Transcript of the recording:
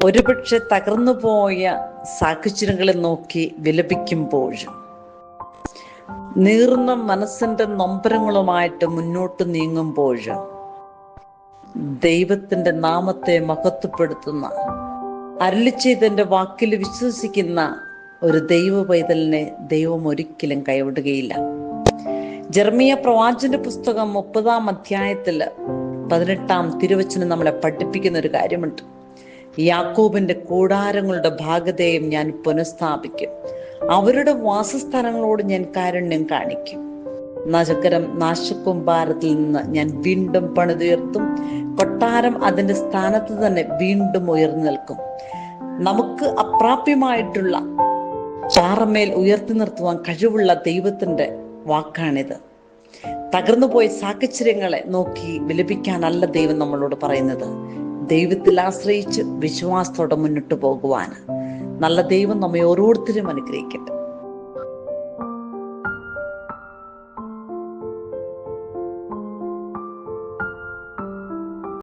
ഒരുപക്ഷെ തകർന്നു പോയ സാഹചര്യങ്ങളെ നോക്കി വിലപിക്കുമ്പോഴും നീറുന്ന മനസ്സിന്റെ നൊമ്പരങ്ങളുമായിട്ട് മുന്നോട്ട് നീങ്ങുമ്പോഴും ദൈവത്തിന്റെ നാമത്തെ മഹത്വപ്പെടുത്തുന്ന, അരുളിച്ചെയ്തന്റെ വാക്കിൽ വിശ്വസിക്കുന്ന ഒരു ദൈവ പൈതലിനെ ദൈവം ഒരിക്കലും കൈവിടുകയില്ല. ജെറമ്യാ പ്രവാചകന്റെ പുസ്തകം 30-ാം അധ്യായത്തില് 18-ാം തിരുവചനം നമ്മളെ പഠിപ്പിക്കുന്ന ഒരു കാര്യമുണ്ട്. യാക്കോബിന്റെ കൂടാരങ്ങളുടെ ഭാഗതയും ഞാൻ പുനഃസ്ഥാപിക്കും, അവരുടെ വാസസ്ഥലങ്ങളോട് ഞാൻ കാരുണ്യം കാണിക്കും. നഗരം നാശകൂമ്പാരത്തിൽ നിന്ന് ഞാൻ വീണ്ടും പണിതുയർത്തും, കൊട്ടാരം അതിന്റെ സ്ഥാനത്ത് തന്നെ വീണ്ടും ഉയർന്നു നിൽക്കും. നമുക്ക് അപ്രാപ്യമായിട്ടുള്ള പാറമേൽ ഉയർത്തി നിർത്തുവാൻ കഴിവുള്ള ദൈവത്തിന്റെ വാക്കാണിത്. തകർന്നുപോയ സാഹചര്യങ്ങളെ നോക്കി വിലപിക്കാനല്ല ദൈവം നമ്മളോട് പറയുന്നത്, ദൈവത്തിൽ ആശ്രയിച്ച് വിശ്വാസത്തോടെ മുന്നോട്ട് പോകുവാൻ. നല്ല ദൈവം നമ്മെ ഓരോരുത്തരും അനുഗ്രഹിക്കട്ടെ.